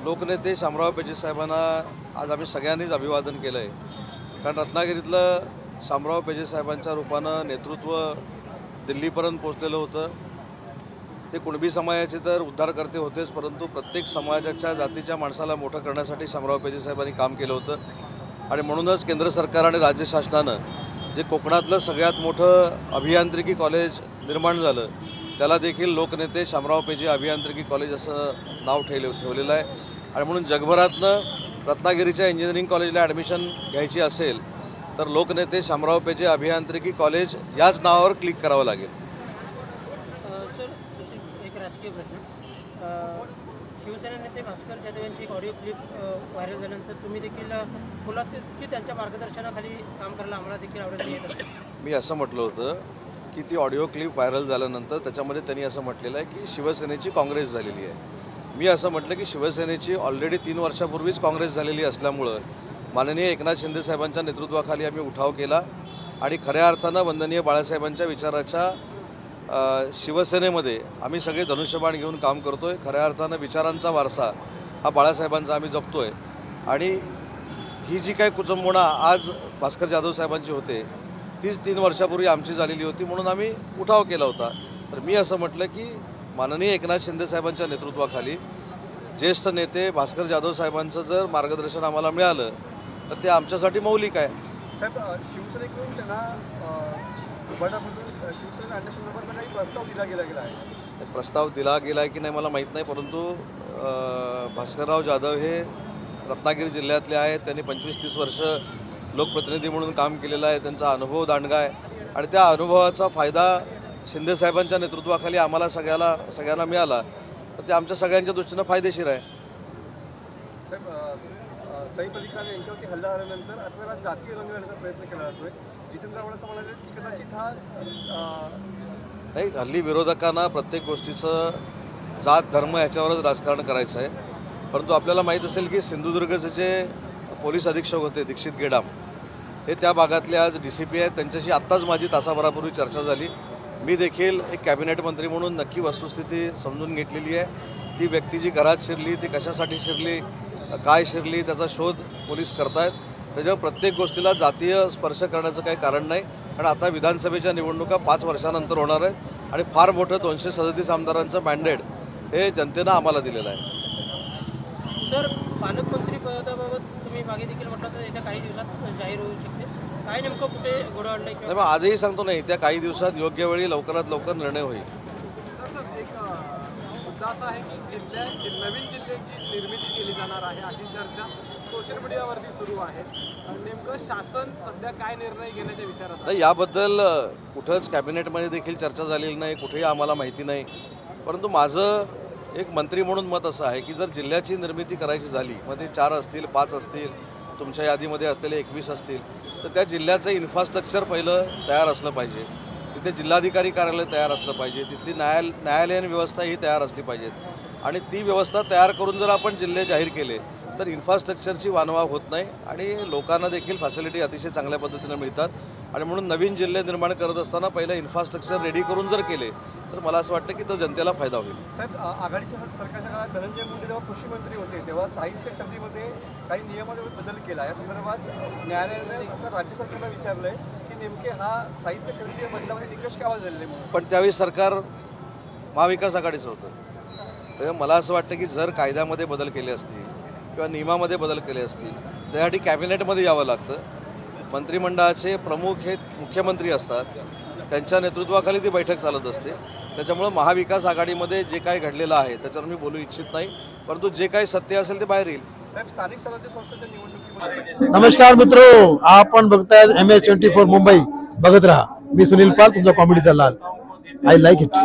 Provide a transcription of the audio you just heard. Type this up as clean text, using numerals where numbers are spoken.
लोकनेते शामराव पेजे साहेबांना आज आम्ही सगळ्यांनीच अभिवादन केलं आहे. कारण रत्नागिरीतलं शामराव पेजे साहेबांच्या रूपानं नेतृत्व दिल्लीपर्यंत पोचलेलं होतं. ते कुणबी समाजाचे तर उद्धारकर्ते होतेच, परंतु प्रत्येक समाजाच्या जातीच्या माणसाला मोठं करण्यासाठी शामराव पेजे साहेबांनी काम केलं होतं. आणि म्हणूनच केंद्र सरकार आणि राज्य शासनानं जे कोकणातलं सगळ्यात मोठं अभियांत्रिकी कॉलेज निर्माण झालं त्याला देखील लोकनेते शामराव पेजे अभियांत्रिकी कॉलेज असं नाव ठेवलेलं आहे. आणि म्हणून जगभरातनं रत्नागिरीच्या इंजिनिअरिंग कॉलेजला ॲडमिशन घ्यायची असेल तर लोकनेते शामराव पेजे अभियांत्रिकी कॉलेज याच नावावर क्लिक करावं लागेल. सर, एक राजकीय प्रश्न. शिवसेना नेते भास्कर जाधव यांची एक ऑडिओ क्लिप व्हायरल झाल्यानंतर तुम्ही देखील बोलात की त्यांच्या मार्गदर्शनाखाली काम करायला आम्हाला देखील आवडेल. मी असं म्हटलं होतं की ती ऑडिओ क्लिप व्हायरल झाल्यानंतर त्याच्यामध्ये त्यांनी असं म्हटलेलं आहे की शिवसेनेची काँग्रेस झालेली आहे. मी असं म्हटलं की शिवसेनेची ऑलरेडी 3 वर्षापूर्वीच काँग्रेस झालेली असल्यामुळं माननीय एकनाथ शिंदे साहेबांच्या नेतृत्वाखाली आम्ही उठाव केला आणि खऱ्या अर्थानं वंदनीय बाळासाहेबांच्या विचाराच्या शिवसेनेमध्ये आम्ही सगळे धनुष्यबाण घेऊन काम करतो आहे. खऱ्या अर्थानं विचारांचा वारसा हा बाळासाहेबांचा आम्ही जपतो आहे. आणि ही जी काही कुचंबणा आज भास्कर जाधव साहेबांची होते तीच 3 वर्षापूर्वी आमची झालेली होती, म्हणून आम्ही उठाव केला होता. तर मी असं म्हटलं की माननीय एकनाथ शिंदे साहेबांच्या नेतृत्वाखाली ज्येष्ठ नेते भास्कर जाधव साहेबांचं जर मार्गदर्शन आम्हाला मिळालं तर ते आमच्यासाठी मौलिक आहे. साहेब, शिवसेनेकडून त्यांना शिवसेना आणण्यासंदर्भात काही प्रस्ताव दिला गेला आहे. प्रस्ताव दिला गेला आहे की नाही मला माहीत नाही, परंतु भास्करराव जाधव हे रत्नागिरी जिल्ह्यातले आहेत. त्यांनी 25-30 वर्ष लोकप्रतिनिधी म्हणून काम केलेलं आहे. त्यांचा अनुभव दांडगा आहे आणि त्या अनुभवाचा फायदा शिंदे साहेबांच्या नेतृत्वाखाली आम्हाला सगळ्यांना मिळाला तर ते आमच्या सगळ्यांच्या दृष्टीनं फायदेशीर आहे. साहेब, सईद अली खान यांच्यावरती हल्ला झाल्यानंतर आपल्याला जातीय रंग देण्याचा प्रयत्न केला जातोय. जितेंद्र आव्हाड असं म्हणाले की कदाचित हा नाही, हल्ली विरोधकांना प्रत्येक गोष्टीचं जात धर्म ह्याच्यावरच राजकारण करायचं आहे. परंतु आपल्याला माहीत असेल की सिंधुदुर्गचे जे पोलीस अधीक्षक होते दीक्षित गेडाम हे त्या भागातले आज DCP आहेत. त्यांच्याशी आत्ताच माझी तासाभरापूर्वी चर्चा झाली. मी देखील एक कॅबिनेट मंत्री म्हणून नक्की वस्तुस्थिती समजून घेतलेली आहे. ती व्यक्ती जी घरात शिरली ती कशासाठी शिरली, काय शिरली, त्याचा शोध पोलीस करतायत. त्याच्यावर प्रत्येक गोष्टीला जातीय स्पर्श करण्याचं काही कारण नाही. कारण आता विधानसभेच्या निवडणुका 5 वर्षानंतर होणार आहेत आणि फार मोठं 237 आमदारांचं मॅन्डेट हे जनतेनं आम्हाला दिलेलं आहे. सर, पालकमंत्री पदाबाबत तुम्ही मागे देखील म्हटलं तर येत्या काही दिवसात जाहीर होऊ शकते. काय नेमकं कुठे घोडं आणलंय? नाही, मग आजही सांगतो नाही, त्या काही दिवसात योग्य वेळी लवकरात लवकर निर्णय होईल. एक मुद्दा असा आहे की नवीन जिल्ह्यांची निर्मिती केली जाणार आहे अशी चर्चा सोशल मीडियावरती सुरू आहे. नेमकं शासन सध्या काय निर्णय घेण्याच्या विचारात नाही, याबद्दल कुठंच कॅबिनेटमध्ये देखील चर्चा झालेली नाही, कुठेही आम्हाला माहिती नाही. परंतु माझं एक मंत्री म्हणून मत असं आहे की जर जिल्ह्याची निर्मिती करायची झाली, मग ते 4 असतील, 5 असतील, तुमच्या यादीमध्ये असलेले 21 असतील, तर त्या जिल्ह्याचं इन्फ्रास्ट्रक्चर पहिलं तयार असलं पाहिजे. तिथे जिल्हाधिकारी कार्यालय तयार असलं पाहिजे. तिथली न्यायालयीन व्यवस्था ही तयार असली पाहिजेत. आणि ती व्यवस्था तयार करून जर आपण जिल्हे जाहीर केले तर इन्फ्रास्ट्रक्चरची वानवा होत नाही आणि लोकांना देखील फॅसिलिटी अतिशय चांगल्या पद्धतीनं मिळतात. आणि म्हणून नवीन जिल्हे निर्माण करत असताना पहिलं इन्फ्रास्ट्रक्चर रेडी करून जर केले तर मला असं वाटतं की तो जनतेला फायदा होईल. साहेब, आघाडीच्या सरकारच्या काळात धनंजय मुंडे जेव्हा कृषी मंत्री होते तेव्हा साहित्य खरेदीमध्ये काही नियमामध्ये बदल केला. या संदर्भात न्यायालयाने राज्य सरकारला विचारलंय की नेमके हा साहित्य खरेदी बदलामध्ये निकष काय झालेले म्हणून. पण त्यावेळी सरकार महाविकास आघाडीचं होतं. तर मला असं वाटतं की जर कायद्यामध्ये बदल केले असतील किंवा नियमामध्ये बदल केले असतील त्यासाठी कॅबिनेटमध्ये यावं लागतं. मंत्रिमंडळाचे प्रमुख हे मुख्यमंत्री असतात, त्यांच्या नेतृत्वाखाली ती बैठक चालत असते. त्याच्यामुळं महाविकास आघाडीमध्ये जे काही घडलेलं आहे त्याच्यावर मी बोलू इच्छित नाही, परंतु जे काही सत्य असेल ते बाहेर येईल. स्थानिक स्वराज्य संस्थेच्या निवडणुकीमध्ये नमस्कार मित्रो, आपण बघताय MS24 मुंबई. बघत राहा. मी सुनील पाल, तुमचा कॉमेडीचा लाल. I like it.